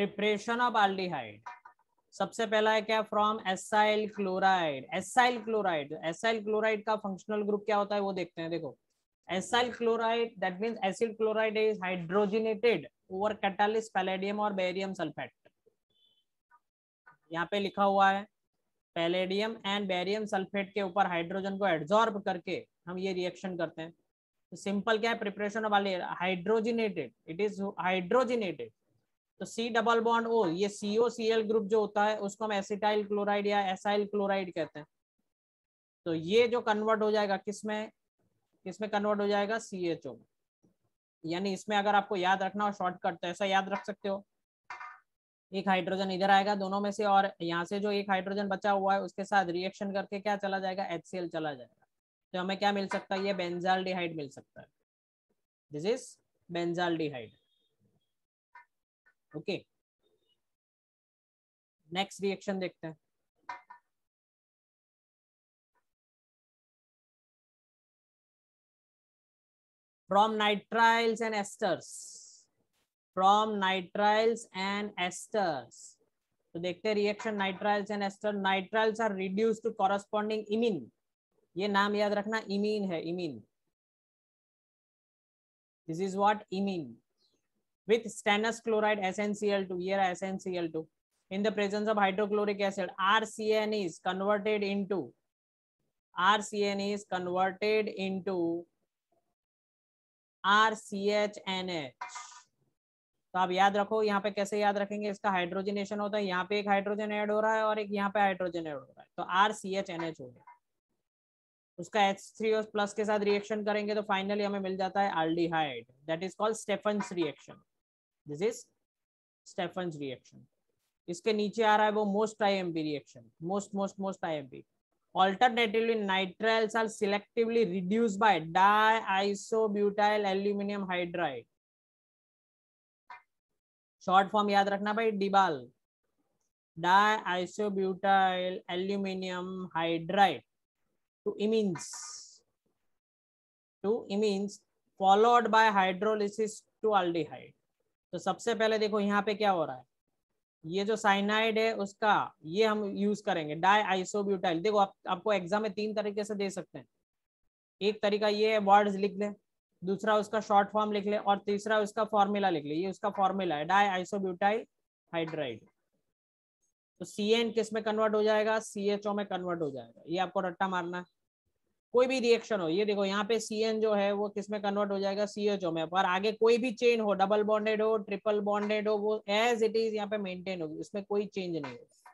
Preparation of aldehyde, सबसे पहला है क्या, from acyl chloride. Acyl chloride, acyl chloride का फंक्शनल ग्रुप क्या होता है वो देखते हैं। देखो acyl chloride that means acid chloride is hydrogenated over catalyst palladium और बेरियम सल्फेट। यहाँ पे लिखा हुआ है पैलेडियम एंड बेरियम सल्फेट के ऊपर हाइड्रोजन को एड्सॉर्ब करके हम ये रिएक्शन करते हैं। तो सिंपल क्या है, preparation of hydrogenated, it is hydrogenated. तो सी डबल बॉन्ड ओ, ये COCl ग्रुप जो होता है उसको हम एसिटाइल क्लोराइड या एसाइल क्लोराइड कहते हैं। तो ये जो कन्वर्ट हो जाएगा किसमें, किसमें कन्वर्ट हो जाएगा, CHO में। यानी इसमें अगर आपको याद रखना हो शॉर्टकट तो ऐसा याद रख सकते हो, एक हाइड्रोजन इधर आएगा दोनों में से, और यहाँ से जो एक हाइड्रोजन बचा हुआ है उसके साथ रिएक्शन करके क्या चला जाएगा, HCl चला जाएगा। तो हमें क्या मिल सकता है, ये बेंजाल्डिहाइड मिल सकता है। This is benzaldehyde. Okay, next reaction देखते हैं। From nitriles and esters, from nitriles and esters. तो देखते हैं reaction nitriles and ester. Nitriles are reduced to corresponding imine, ये नाम याद रखना, इमीन है, imine. This is what, imine. with stannous chloride SnCl2, ये रहा SnCl2, in the presence of hydrochloric acid RCN is converted into RCHNH। तो आप याद रखो, यहाँ पे कैसे याद रखेंगे, इसका हाइड्रोजनेशन होता है, यहाँ पे एक हाइड्रोजन ऐड हो रहा है और एक यहाँ पे हाइड्रोजन ऐड हो रहा है, तो RCHNH हो गया। उसका H3O प्लस के साथ रिएक्शन करेंगे तो फाइनली हमें मिल जाता है aldehyde, that is called Stefan's reaction. This is Stefan's reaction. इसके नीचे आ रहा है वो most IMP reaction, most IMP। Alternatively, nitriles are selectively reduced by diisobutyl aluminum hydride। Short form याद रखना भाई, डिबाल, diisobutyl aluminum hydride to imines followed by hydrolysis to aldehyde। तो सबसे पहले देखो यहाँ पे क्या हो रहा है, ये जो साइनाइड है उसका ये हम यूज करेंगे डाइआइसोब्यूटाइल। देखो आपको एग्जाम में 3 तरीके से दे सकते हैं, एक तरीका ये है वर्ड्स लिख ले, दूसरा उसका शॉर्ट फॉर्म लिख ले, और तीसरा उसका फॉर्मूला लिख ले। ये उसका फॉर्मूला है डाइआइसोब्यूटाइल हाइड्राइड। तो CN किस में कन्वर्ट हो जाएगा, CHO में कन्वर्ट हो जाएगा। ये आपको रट्टा मारना है, कोई भी रिएक्शन हो। ये देखो यहाँ पे CN जो है वो किस में कन्वर्ट हो जाएगा, CHO में। पर आगे कोई भी चेन हो, डबल बॉन्डेड हो, ट्रिपल बॉन्डेड हो, वो एज इट इज यहाँ पे मेंटेन होगी, इसमें कोई चेंज नहीं होगा।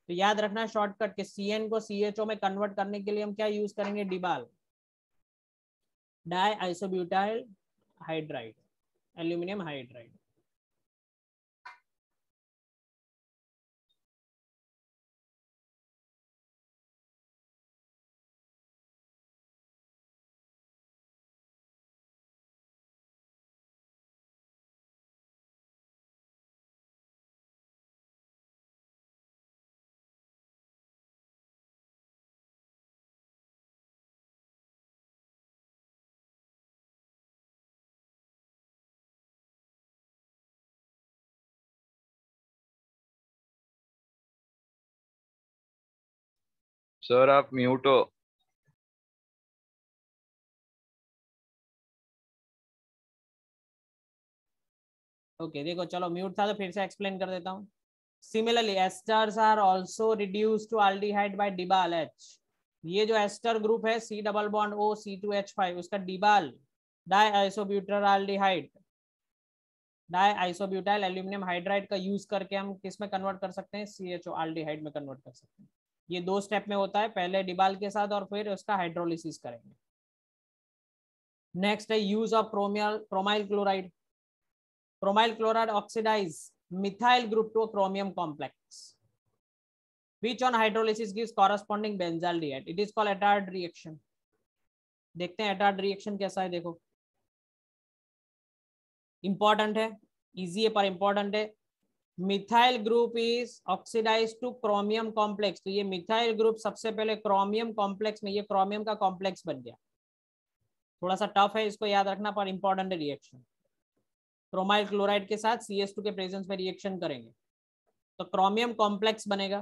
तो याद रखना शॉर्टकट के CN को CHO में कन्वर्ट करने के लिए हम क्या यूज करेंगे, डिबाल, डाइआइसोब्यूटाइल हाइड्राइड, एल्यूमिनियम हाइड्राइड। सर आप म्यूट हो। ओके देखो, चलो म्यूट था तो फिर से एक्सप्लेन कर देता हूँ। Similarly esters are also reduced to aldehyde by DIBAL H। ये जो एस्टर ग्रुप है C double bond O C2H5, उसका DIBAL diisobutyl diisobutyl aluminium hydride का यूज करके हम किस में कन्वर्ट कर सकते हैं, CHO एल्डिहाइड में कन्वर्ट कर सकते हैं। ये 2 स्टेप में होता है, पहले डिबाल के साथ और फिर उसका हाइड्रोलिसिस करेंगे। नेक्स्ट है use of chromyl chloride. Chromyl chloride oxidize methyl group to chromium complex which on hydrolysis gives corresponding benzaldehyde, it is called Attard reaction। देखते हैं Attard reaction कैसा है। देखो इंपॉर्टेंट है, इजी है पर इंपॉर्टेंट है। Methyl group is oxidize to chromium complex. तो ये मिथाइल ग्रुप सबसे पहले क्रोमियम कॉम्प्लेक्स में, ये क्रोमियम का कॉम्प्लेक्स बन गया। थोड़ा सा टफ है, इसको याद रखना पर इंपॉर्टेंट है रिएक्शन। क्रोमाइल क्लोराइड के साथ CS2 के प्रेजेंस में रिएक्शन करेंगे तो क्रोमियम कॉम्प्लेक्स बनेगा।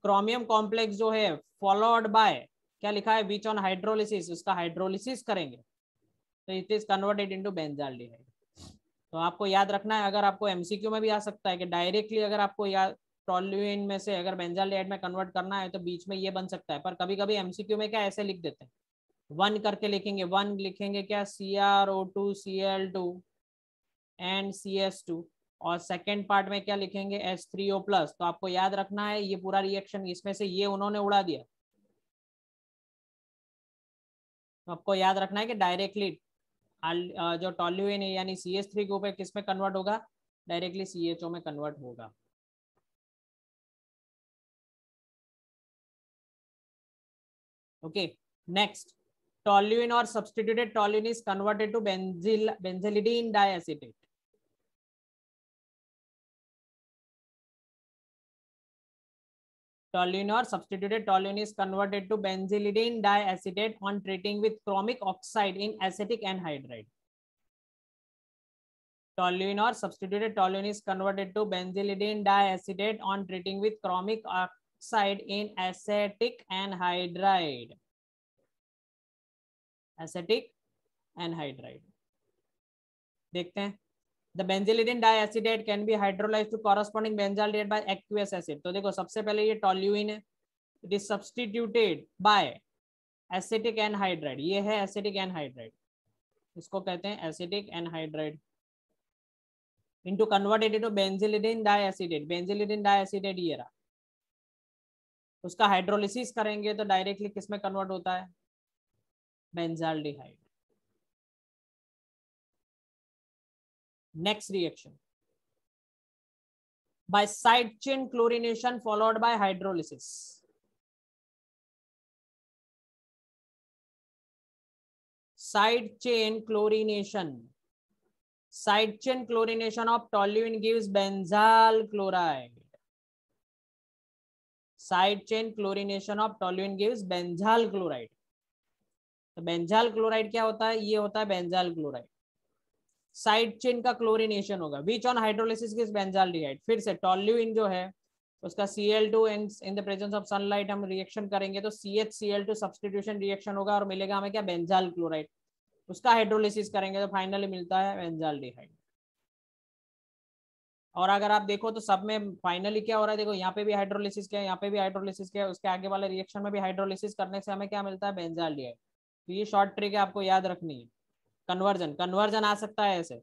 क्रोमियम कॉम्प्लेक्स जो है फॉलोड बाय क्या लिखा है, विच ऑन हाइड्रोलिसिस, उसका हाइड्रोलिसिस करेंगे तो it is converted into benzaldehyde. तो आपको याद रखना है, अगर आपको एमसीक्यू में भी आ सकता है कि डायरेक्टली अगर आपको याद टोल्यूइन में से अगर बेंजाल्डिहाइड में कन्वर्ट करना है तो बीच में ये बन सकता है, पर कभी कभी एमसीक्यू में क्या ऐसे लिख देते हैं, 1 करके लिखेंगे, 1 लिखेंगे क्या CrO2 Cl2 एंड CS2 और सेकेंड पार्ट में क्या लिखेंगे H3O प्लस। तो आपको याद रखना है ये पूरा रिएक्शन इसमें से ये उन्होंने उड़ा दिया, तो आपको याद रखना है कि डायरेक्टली जो टोल्यूइन यानी CH3 के ऊपर किस में कन्वर्ट होगा, डायरेक्टली CHO में कन्वर्ट होगा। ओके नेक्स्ट, टोल्यूइन और substituted toluene is converted to benzylidene diacetate. Toluene or substituted toluene is converted to benzylidene diacetate on treating with chromic oxide in acetic anhydride. Toluene or substituted toluene is converted to benzylidene diacetate on treating with chromic oxide in acetic anhydride. Acetic anhydride. देखते हैं, The benzylidene diacetate can be hydrolyzed to corresponding benzaldehyde by aqueous acid. तो देखो सबसे पहले ये toluene है, it is substituted by acetic anhydride, ये है acetic anhydride, इसको कहते हैं acetic anhydride, into converted into benzylidene diacetate। benzylidene diacetate ये रहा, उसका हाइड्रोलिसिस करेंगे तो डायरेक्टली किस में कन्वर्ट होता है, benzaldehyde. Next reaction by side chain chlorination followed by hydrolysis. Side chain chlorination. Side chain chlorination of toluene gives benzyl chloride. Side chain chlorination of toluene gives benzyl chloride. तो benzal chloride क्या होता है, ये होता है benzal chloride. Side chain का chlorination होगा, which on hydrolysis gives benzaldehyde. फिर से टोल्यूइन जो है उसका Cl2 in the presence of sunlight हम रिएक्शन करेंगे तो CH Cl2 सब्स्टिट्यूशन रिएक्शन होगा और मिलेगा हमें क्या, बेंजाल क्लोराइड। उसका हाइड्रोलिसिस करेंगे तो फाइनली मिलता है बेंजाल्डिहाइड। और अगर आप देखो तो सब में फाइनली क्या हो रहा है, देखो यहाँ पे भी हाइड्रोलिसिस किया, यहाँ पे भी हाइड्रोलिसिस किया, उसके आगे वाले रिएक्शन में भी हाइड्रोलिसिस करने से हमें क्या मिलता है, बेंजाल्डिहाइड। तो ये शॉर्ट ट्रिक है, आपको याद रखनी है। कन्वर्जन आ सकता है ऐसे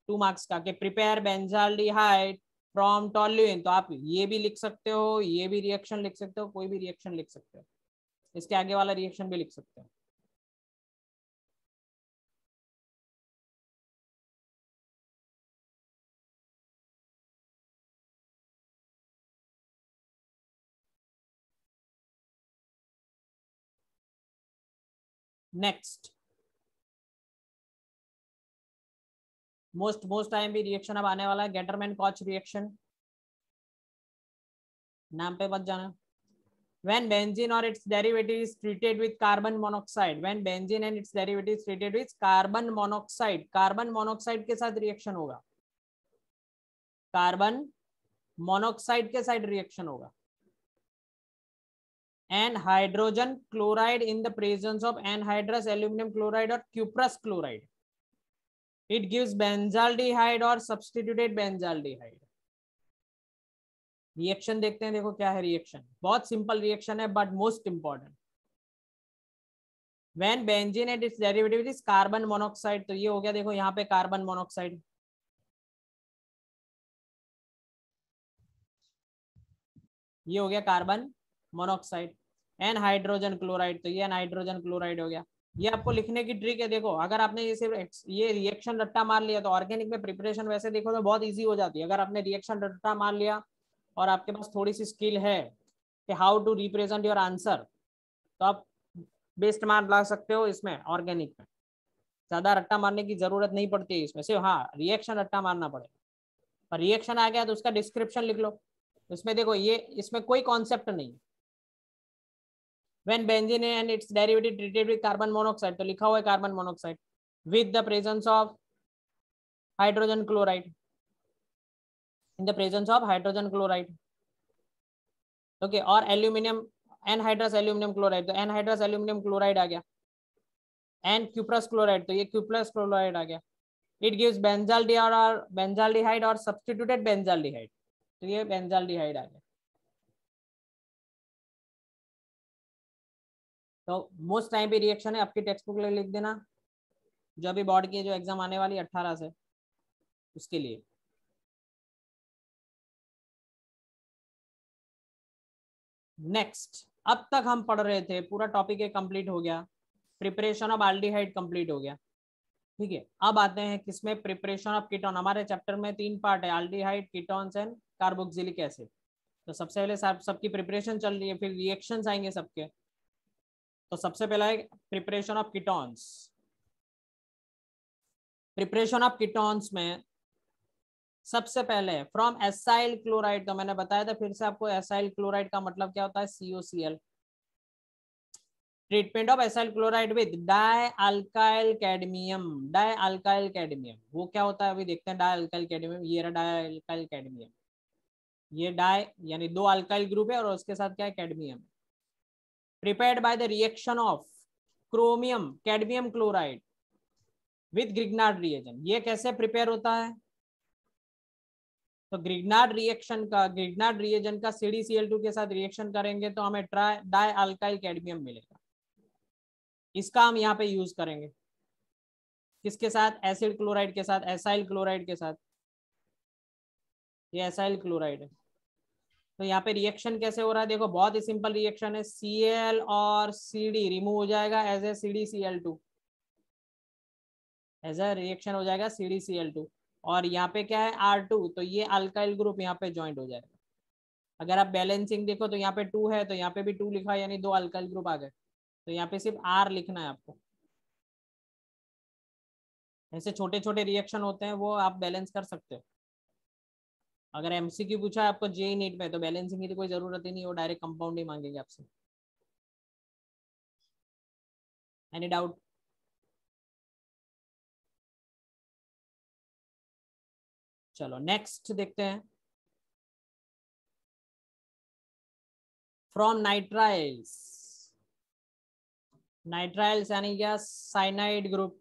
2 मार्क्स का कि प्रिपेयर बेंजाल्डिहाइड फ्रॉम टोल्यूइन, तो आप ये भी लिख सकते हो, ये भी रिएक्शन लिख सकते हो, कोई भी रिएक्शन लिख सकते हो, इसके आगे वाला रिएक्शन भी लिख सकते हो। नेक्स्ट मोस्ट टाइम भी रिएक्शन अब आने वाला है, गेटरमैन कॉच रिएक्शन, नाम पे मत जाना। When benzene or its derivative is treated with carbon monoxide, when benzene and its derivative is treated with carbon monoxide, carbon monoxide के साथ रिएक्शन होगा, कार्बन मोनोक्साइड के साथ रिएक्शन होगा, and hydrogen chloride in the presence of anhydrous aluminum chloride or cuprous chloride, it gives benzaldehyde or substituted benzaldehyde। Reaction देखते हैं, देखो क्या है रिएक्शन, बहुत सिंपल रिएक्शन है but most important. When benzene and it's derivative is carbon monoxide, तो ये हो गया देखो यहाँ पे कार्बन मोनोक्साइड, ये हो गया carbon monoxide, an hydrogen chloride, तो ये हाइड्रोजन क्लोराइड हो गया। ये आपको लिखने की ट्रिक है, देखो अगर आपने ये रिएक्शन रट्टा मार लिया तो ऑर्गेनिक में प्रिपरेशन वैसे देखो तो बहुत इजी हो जाती है। अगर आपने रिएक्शन रट्टा मार लिया और आपके पास थोड़ी सी स्किल है कि how to represent your answer, तो आप बेस्ट मार्क ला सकते हो इसमें ऑर्गेनिक में। ज्यादा रट्टा मारने की जरूरत नहीं पड़ती है इसमें, सिर्फ हाँ रिएक्शन रट्टा मारना पड़ेगा। पर रिएक्शन आ गया तो उसका डिस्क्रिप्शन लिख लो, इसमें देखो ये इसमें कोई कॉन्सेप्ट नहीं। When benzene and its derivative treated with carbon monoxide, तो लिखा हुआ है carbon monoxide, with the presence of hydrogen chloride, in the presence of hydrogen chloride. Okay, और एल्यूमिनियम, एनहाइड्रस एल्यूमिनियम क्लोराइड, तो एनहाइड्रस एल्यूमिनियम क्लोराइड आ गया। An cuprous chloride, तो ये क्यूप्रस क्लोराइड आ गया। इट गिव्स बेंजाल्डिहाइड और बेंजाल्डिहाइड और सब्स्टिट्यूटेड बेंजाल्डिहाइड, तो ये बेंजाल्डिहाइड आ गया। तो मोस्ट टाइम पे रिएक्शन है, आपकी टेक्स्ट बुक लिख देना, जो अभी बोर्ड की जो एग्जाम आने वाली 18 से, उसके लिए। नेक्स्ट, अब तक हम पढ़ रहे थे, पूरा टॉपिक एक कंप्लीट हो गया, प्रिपरेशन ऑफ एल्डिहाइड कंप्लीट हो गया। ठीक है, अब आते हैं किसमें, प्रिपरेशन ऑफ कीटोन। हमारे चैप्टर में 3 पार्ट है, aldehyde, ketones and carboxylic acid. तो सबसे पहले सबकी प्रिपरेशन चल रही है, फिर रिएक्शंस आएंगे सबके। तो सबसे पहला है preparation of ketones. Preparation of ketones में सबसे पहले फ्रॉम एसाइल क्लोराइड, तो मैंने बताया था फिर से आपको, एसाइल क्लोराइड का मतलब क्या होता है, COCl। Treatment of acyl chloride with die alkyl cadmium. Die alkyl cadmium वो क्या होता है, अभी देखते हैं। डाई अल्काइल कैडमियम, ये रहा डाई अल्काइल कैडमियम, ये डाई यानी 2 अल्काइल ग्रुप है और उसके साथ क्या है, cadmium. Prepared by the reaction of chromium cadmium chloride with Grignard reagent. ये कैसे प्रिपेयर होता है, तो ग्रिग्नार्ड रिएजेंट का CdCl2 के साथ रिएक्शन करेंगे तो हमें डाई अल्काइल कैडमियम मिलेगा। इसका हम यहाँ पे यूज करेंगे किसके साथ, एसिड क्लोराइड के साथ, एसाइल क्लोराइड के साथ। ये एसाइल क्लोराइड है। तो यहाँ पे रिएक्शन कैसे हो रहा है, देखो बहुत ही सिंपल रिएक्शन है। Cl और Cd रिमूव हो जाएगा as a CdCl2, as a reaction हो जाएगा CdCl2। और यहाँ पे क्या है, R2, तो ये अल्काइल ग्रुप यहाँ पे ज्वाइंट हो जाएगा। अगर आप बैलेंसिंग देखो तो यहाँ पे 2 है, तो यहाँ पे भी 2 लिखा है, यानी 2 अल्काइल ग्रुप आ गए। तो यहाँ पे सिर्फ R लिखना है आपको। ऐसे छोटे छोटे रिएक्शन होते हैं, वो आप बैलेंस कर सकते हो। अगर MCQ पूछा है आपको JEE नीट में, तो बैलेंसिंग की तो कोई जरूरत ही नहीं, वो डायरेक्ट कंपाउंड ही मांगेंगे आपसे। Any doubt? चलो नेक्स्ट देखते हैं। फ्रॉम नाइट्राइल्स, नाइट्राइल्स यानी क्या, cyanide group.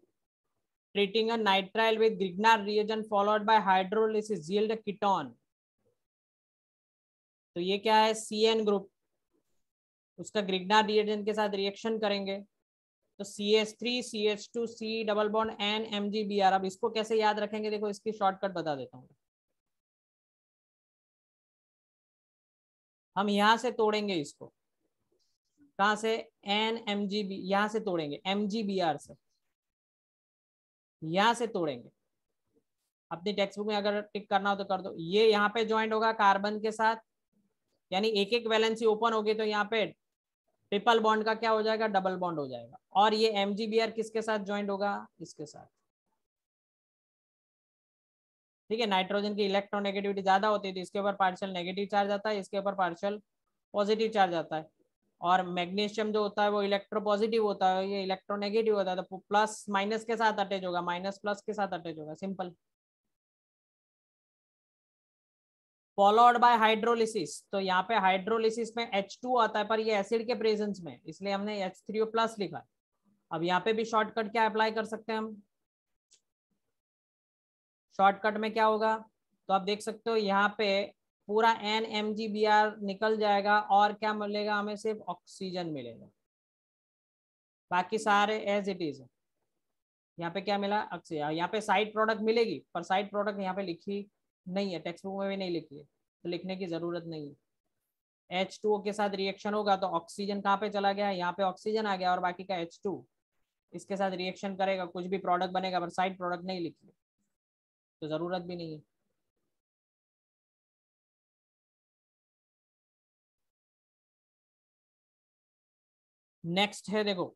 Treating a nitrile with Grignard reagent followed by hydrolysis yield ketone. तो ये क्या है, CN ग्रुप, उसका ग्रिग्नार्ड रिएजेंट के साथ रिएक्शन करेंगे तो CH3 CH2 C double bond N MgBr। अब इसको कैसे याद रखेंगे, देखो इसकी शॉर्टकट बता देता हूँ। हम यहां से तोड़ेंगे इसको, कहां से, NMgB, यहां से तोड़ेंगे MgBr से, यहां से तोड़ेंगे। अपनी टेक्स्ट बुक में अगर टिक करना हो तो कर दो। ये यहाँ पे ज्वाइंट होगा कार्बन के साथ, यानी एक एक वैलेंसी ओपन होगी, तो यहाँ पे ट्रिपल बॉन्ड का क्या हो जाएगा, डबल बॉन्ड हो जाएगा। और ये MgBr किसके साथ ज्वाइंट होगा, इसके साथ। ठीक है, नाइट्रोजन की इलेक्ट्रोनेगेटिविटी ज्यादा होती है, तो इसके ऊपर पार्शियल नेगेटिव चार्ज आता है, इसके ऊपर पार्शियल पॉजिटिव चार्ज आता है। और मैग्नीशियम जो होता है वो इलेक्ट्रोपॉजिटिव होता है, ये इलेक्ट्रोनेगेटिव होता है, तो प्लस माइनस के साथ अटैच होगा, माइनस प्लस के साथ अटैच होगा, सिंपल। फॉलोड बाय हाइड्रोलिसिस, तो यहाँ पे हाइड्रोलिसिस में H2 आता है, पर ये एसिड के प्रेजेंस में, इसलिए हमने H3O प्लस लिखा है। अब यहाँ पे भी शॉर्टकट क्या अप्लाई कर सकते हैं हम, शॉर्टकट में क्या होगा, तो आप देख सकते हो यहाँ पे पूरा NMgBr निकल जाएगा, और क्या मिलेगा हमें, सिर्फ ऑक्सीजन मिलेगा, बाकी सारे एज इट इज। यहाँ पे क्या मिला, ऑक्सीजन। यहाँ पे साइड प्रोडक्ट मिलेगी, पर साइड प्रोडक्ट यहाँ पे लिखी नहीं है, टेक्स्ट बुक में भी नहीं लिखी है, तो लिखने की जरूरत नहीं है। H2O के साथ रिएक्शन होगा तो ऑक्सीजन कहाँ पे चला गया, यहाँ पे ऑक्सीजन आ गया, और बाकी का H2 इसके साथ रिएक्शन करेगा, कुछ भी प्रोडक्ट बनेगा, पर साइड प्रोडक्ट नहीं लिखी, तो जरूरत भी नहीं है। नेक्स्ट है, देखो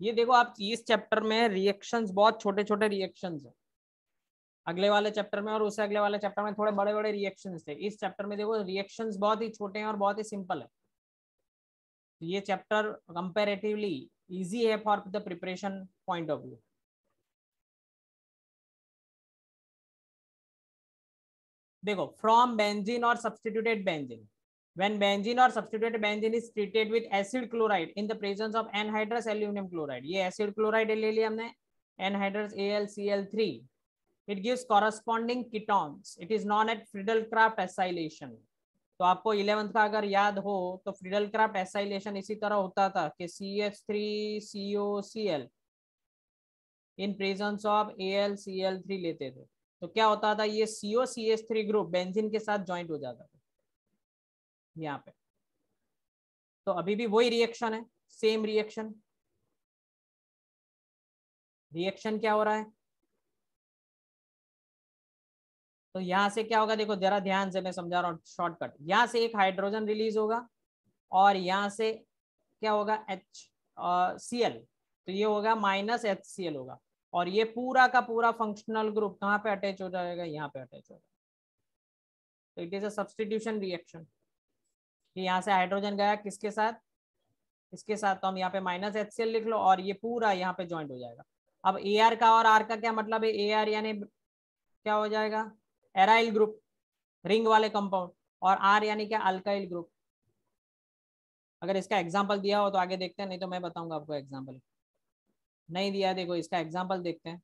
ये देखो, आप इस चैप्टर में रिएक्शंस बहुत छोटे छोटे रिएक्शंस है, अगले वाले चैप्टर में और उससे अगले वाले चैप्टर में थोड़े बड़े बड़े रिएक्शंस थे। इस चैप्टर में देखो रिएक्शंस बहुत ही छोटे हैं और बहुत ही सिंपल है। तो ये चैप्टर कंपैरेटिवली इजी है for the preparation point of view. देखो फ्रॉम बेंजीन और substituted benzene, when benzene or substituted benzene is treated with acid chloride in the presence of anhydrous aluminum chloride, ये acid chloride ले लिया हमने, anhydrous AlCl3, it gives corresponding ketones, it is known as Friedel-Crafts acylation। तो आपको 11th का अगर याद हो तो फ्रीडल-क्राफ्ट एसाइलेशन इसी तरह होता था कि CH3COCl in presence of AlCl3 लेते थे, तो क्या होता था, ये COCH3 ग्रुप बेंजीन के साथ ज्वाइंट हो जाता था यहाँ पे। तो अभी भी वही रिएक्शन है, सेम रिएक्शन। रिएक्शन क्या हो रहा है, तो यहां से क्या होगा, देखो जरा ध्यान से मैं समझा रहा हूँ शॉर्टकट। यहां से एक हाइड्रोजन रिलीज होगा और यहां से क्या होगा, HCl, तो ये होगा -HCl होगा, और ये पूरा का पूरा फंक्शनल ग्रुप कहाँ पे अटैच हो जाएगा, यहाँ पे अटैच होगा। तो it is a substitution reaction. यहाँ से हाइड्रोजन गया किसके साथ, इसके साथ, तो हम यहाँ पे -HCl लिख लो और ये पूरा यहाँ पे ज्वाइंट हो जाएगा। अब AR का और R का क्या मतलब है, AR यानी क्या हो जाएगा, एराइल ग्रुप, रिंग वाले कंपाउंड, और R यानी क्या, अल्काइल ग्रुप। अगर इसका एग्जांपल दिया हो तो आगे देखते हैं, नहीं तो मैं बताऊंगा आपको एग्जांपल। नहीं दिया, देखो इसका एग्जांपल देखते हैं।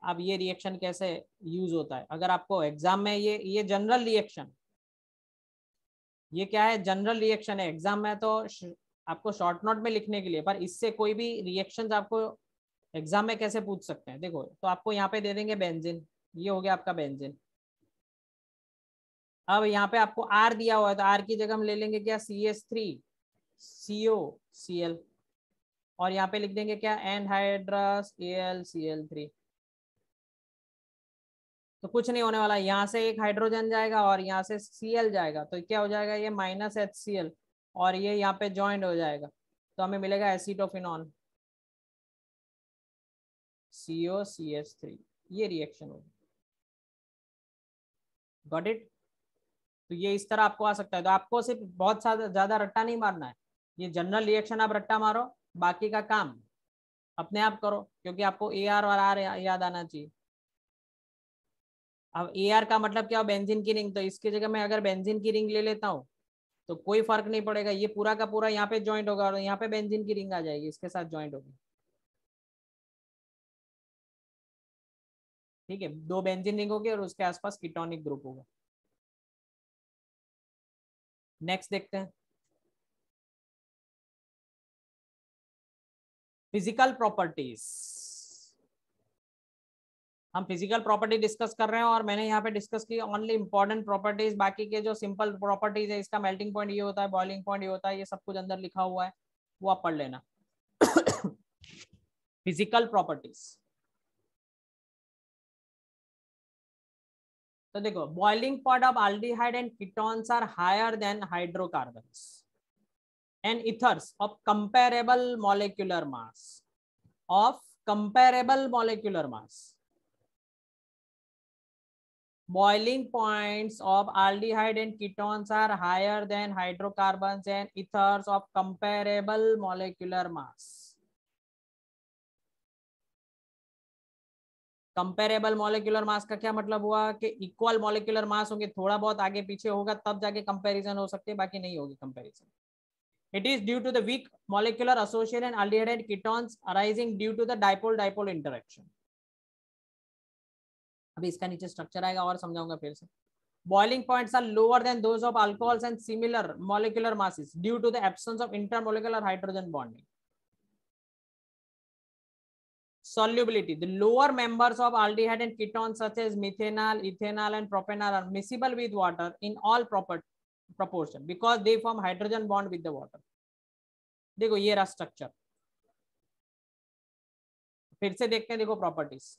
अब ये रिएक्शन कैसे यूज होता है, अगर आपको एग्जाम में ये जनरल रिएक्शन, ये क्या है, जनरल रिएक्शन है। एग्जाम में तो आपको शॉर्ट नोट में लिखने के लिए, पर इससे कोई भी रिएक्शंस आपको एग्जाम में कैसे पूछ सकते हैं। देखो तो आपको यहाँ पे दे देंगे बेंजीन, ये हो गया आपका बेंजीन। अब यहाँ पे आपको R दिया हुआ है, तो R की जगह हम ले लेंगे क्या, CH3COCl, और यहाँ पे लिख देंगे क्या, एनहाइड्रस AlCl3। तो कुछ नहीं होने वाला, यहाँ से एक हाइड्रोजन जाएगा और यहाँ से Cl जाएगा, तो क्या हो जाएगा, ये -HCl, और ये यहाँ पे ज्वाइंट हो जाएगा, तो हमें मिलेगा एसीटोफिनॉन COCH3। ये रिएक्शन होगी, गॉट इट। तो ये इस तरह आपको आ सकता है। तो आपको सिर्फ बहुत ज्यादा रट्टा नहीं मारना है, ये जनरल रिएक्शन आप रट्टा मारो, बाकी का काम अपने आप करो, क्योंकि आपको AR और R याद आना चाहिए। अब AR का मतलब क्या, बेंजीन की रिंग, तो इसकी जगह मैं अगर बेंजीन की रिंग ले लेता हूँ तो कोई फर्क नहीं पड़ेगा, ये पूरा का पूरा यहाँ पे ज्वाइंट होगा और यहाँ पे बेंजीन की रिंग आ जाएगी, इसके साथ ज्वाइंट होगी। ठीक है, 2 बेंजीन रिंग होगी और उसके आसपास कीटोनिक ग्रुप होगा। नेक्स्ट देखते हैं, फिजिकल प्रॉपर्टीज। हम फिजिकल प्रॉपर्टी डिस्कस कर रहे हैं और मैंने यहाँ पे डिस्कस की ओनली इंपॉर्टेंट प्रॉपर्टीज, बाकी के जो सिंपल प्रॉपर्टीज है, इसका मेल्टिंग पॉइंट ये होता है, बॉइलिंग पॉइंट ये होता है, ये सब कुछ अंदर लिखा हुआ है, वो आप पढ़ लेना। फिजिकल प्रॉपर्टीज, तो देखो boiling point of aldehyde and ketones are higher than hydrocarbons and ethers of comparable molecular mass, of comparable molecular mass. Boiling points of aldehyde and ketones are higher than hydrocarbons and ethers of comparable molecular mass. Comparable molecular mass का क्या मतलब हुआ कि equal molecular mass होंगे, थोड़ा बहुत आगे पीछे होगा तब जाके कंपैरिजन हो सकती है, बाकी नहीं होगी comparison. It is due to the weak molecular association and aldehyde and ketones arising due to the dipole-dipole interaction. अभी इसका नीचे स्ट्रक्चर आएगा और समझाऊंगा फिर से। Boiling points are lower than those of alcohols and similar molecular masses due to the absence of intermolecular hydrogen bonding. Solubility: the lower members of aldehyde and ketones such as methanol, ethanol, and propanol are miscible with water in all proportion because they form hydrogen bond with the water. देखो ये रहा structure, फिर से देखते हैं, देखो properties.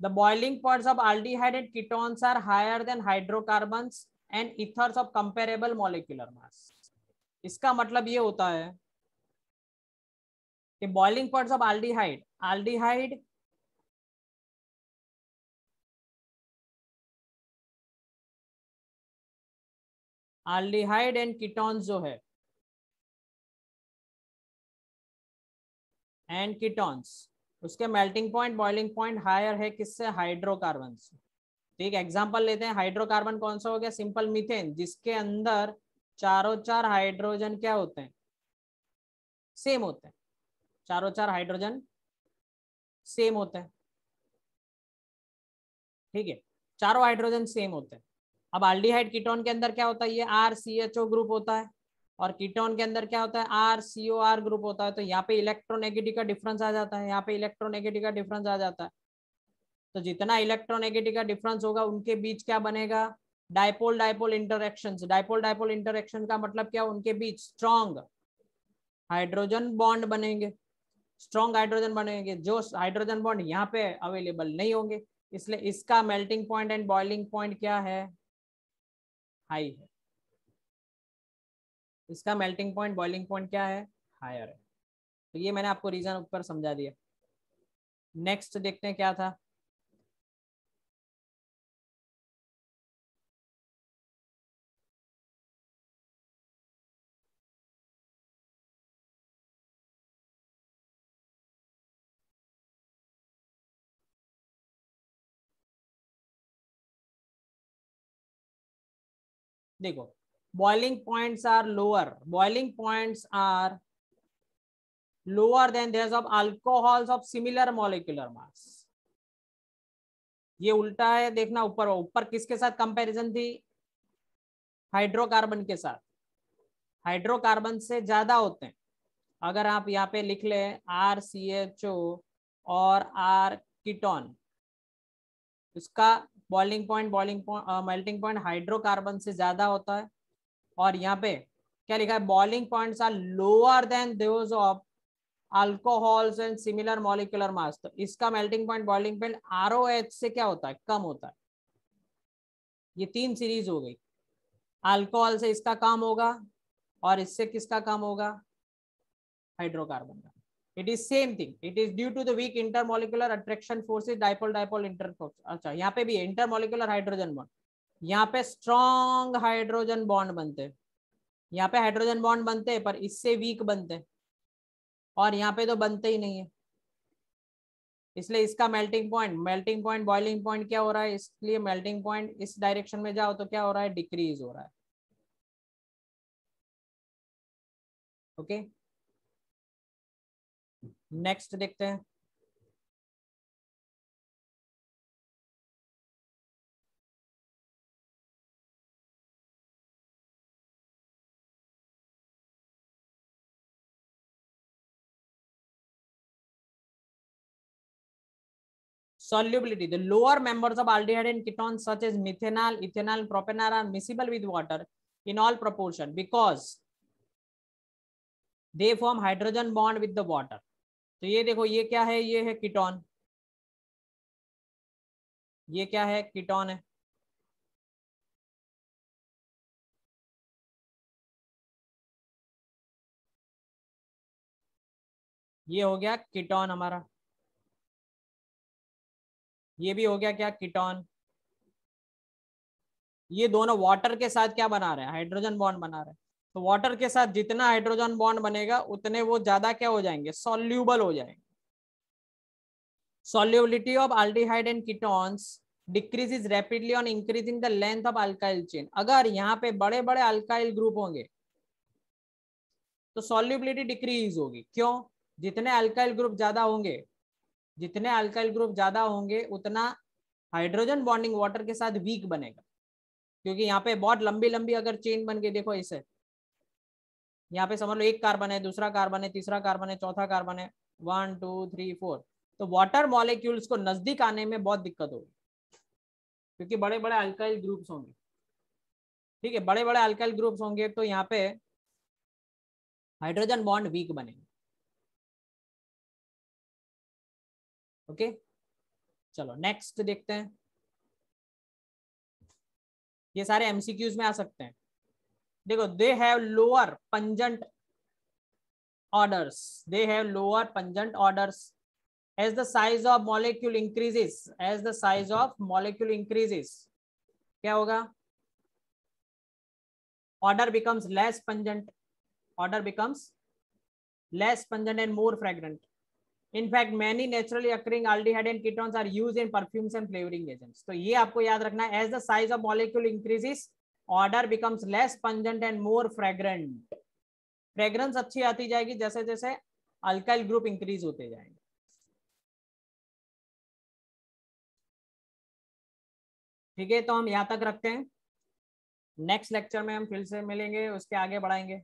The boiling points of aldehyde and ketones are higher than hydrocarbons and ethers of comparable molecular mass. इसका मतलब ये होता है कि boiling points of aldehyde and ketones जो है, एंड कीटोन्स, उसके melting point boiling point higher है किससे, हाइड्रोकार्बन से। एक एग्जांपल लेते हैं, हाइड्रोकार्बन कौन सा हो गया, सिंपल मीथेन, जिसके अंदर चारों चार हाइड्रोजन क्या होते हैं, सेम होते हैं, चारों चार हाइड्रोजन सेम होते हैं, ठीक है, चारों हाइड्रोजन सेम होते हैं। अब एल्डिहाइड कीटोन के अंदर क्या होता है, ये RCHO ग्रुप होता है, और कीटोन के अंदर क्या होता है, RCOR ग्रुप होता है। तो यहाँ पे इलेक्ट्रोनेगेटिव का डिफरेंस आ जाता है, यहाँ पे इलेक्ट्रोनेगेटिव का डिफरेंस आ जाता है। तो जितना इलेक्ट्रोनेगेटिव का डिफरेंस होगा उनके बीच क्या बनेगा, dipole dipole interaction. Dipole dipole interaction का मतलब क्या, उनके बीच स्ट्रॉन्ग हाइड्रोजन बॉन्ड बनेंगे, स्ट्रॉन्ग हाइड्रोजन बनेंगे, जो हाइड्रोजन बॉन्ड यहाँ पे अवेलेबल नहीं होंगे। इसलिए इसका melting point and boiling point क्या है, हाई है। इसका मेल्टिंग पॉइंट बॉइलिंग पॉइंट क्या है, हायर है। तो ये मैंने आपको रीजन ऊपर समझा दिया। नेक्स्ट देखते हैं क्या था। देखो, boiling points are lower, boiling points are lower than those of alcohols of similar molecular mass। ये उल्टा है, देखना ऊपर, ऊपर किसके साथ कंपैरिजन थी, हाइड्रोकार्बन के साथ, हाइड्रोकार्बन से ज्यादा होते हैं। अगर आप यहाँ पे लिख ले RCHO और R कीटोन, इसका boiling point melting point hydrocarbon से ज्यादा होता है। और यहाँ पे क्या लिखा है, boiling points are lower than those of alcohols and similar molecular mass. तो इसका melting point boiling point ROH से क्या होता है, कम होता है। ये तीन सीरीज हो गई, अल्कोहल से इसका कम होगा, और इससे किसका कम होगा, हाइड्रोकार्बन का। It is same thing, it is due to the weak intermolecular attraction forces, dipole dipole interforce. अच्छा, यहाँ पे भी इंटरमोलिकुलर हाइड्रोजन बॉन्ड, यहाँ पे स्ट्रॉन्ग हाइड्रोजन बॉन्ड बनते हैं, यहाँ पे हाइड्रोजन बॉन्ड बनते हैं पर इससे वीक बनते हैं, और यहाँ पे तो बनते ही नहीं है। इसलिए इसका मेल्टिंग पॉइंट बॉइलिंग पॉइंट क्या हो रहा है, इसलिए मेल्टिंग पॉइंट इस डायरेक्शन में जाओ तो क्या हो रहा है, डिक्रीज हो रहा है। ओके, नेक्स्ट देखते हैं। Solubility, the lower members of aldehyde and ketones such as methanol, ethanol, propanol are miscible with water in all proportion because they form hydrogen bond with the water। तो ये देखो, ये क्या है, ये है कीटोन, ये क्या है, कीटोन है। ये हो गया कीटोन हमारा, ये भी हो गया क्या, कीटोन। ये दोनों वाटर के साथ क्या बना रहे हैं, हाइड्रोजन बॉन्ड बना रहे हैं। तो वाटर के साथ जितना हाइड्रोजन बॉन्ड बनेगा उतने वो ज्यादा क्या हो जाएंगे, सॉल्यूबल हो जाएंगे। Solubility of aldehyde and ketones decreases rapidly on increasing the length of alkyl chain। अगर यहाँ पे बड़े बड़े अल्काइल ग्रुप होंगे तो सॉल्युबिलिटी डिक्रीज होगी। क्यों, जितने अल्काइल ग्रुप ज्यादा होंगे, जितने अल्काइल ग्रुप ज्यादा होंगे उतना हाइड्रोजन बॉन्डिंग वाटर के साथ वीक बनेगा। क्योंकि यहाँ पे बहुत लंबी लंबी अगर चेन बन गई, देखो इसे, यहाँ पे समझ लो एक कार्बन है, दूसरा कार्बन है, तीसरा कार्बन है, चौथा कार्बन है, 1 2 3 4। तो वाटर मॉलिक्यूल्स को नजदीक आने में बहुत दिक्कत होगी, क्योंकि बड़े बड़े अल्काइल ग्रुप्स होंगे। ठीक है, बड़े बड़े अल्काइल ग्रुप्स होंगे तो यहाँ पे हाइड्रोजन बॉन्ड वीक बनेंगे। ओके, चलो नेक्स्ट देखते हैं। ये सारे एमसीक्यूज में आ सकते हैं। देखो, they have lower pungent orders, they have lower pungent orders as the size of molecule increases, as the size of molecule increases क्या होगा, order becomes less pungent, order becomes less pungent and more fragrant। In fact many naturally occurring aldehyde and ketones are used in perfumes and flavoring agents. तो ये आपको याद रखना है, as the size of molecule increases order becomes less pungent and more fragrant. Fragrance अच्छी आती जाएगी जैसे जैसे अल्काइल ग्रुप इंक्रीज होते जाएंगे. ठीक है, तो हम यहाँ तक रखते हैं. नेक्स्ट लेक्चर में हम फिर से मिलेंगे, उसके आगे बढ़ाएंगे.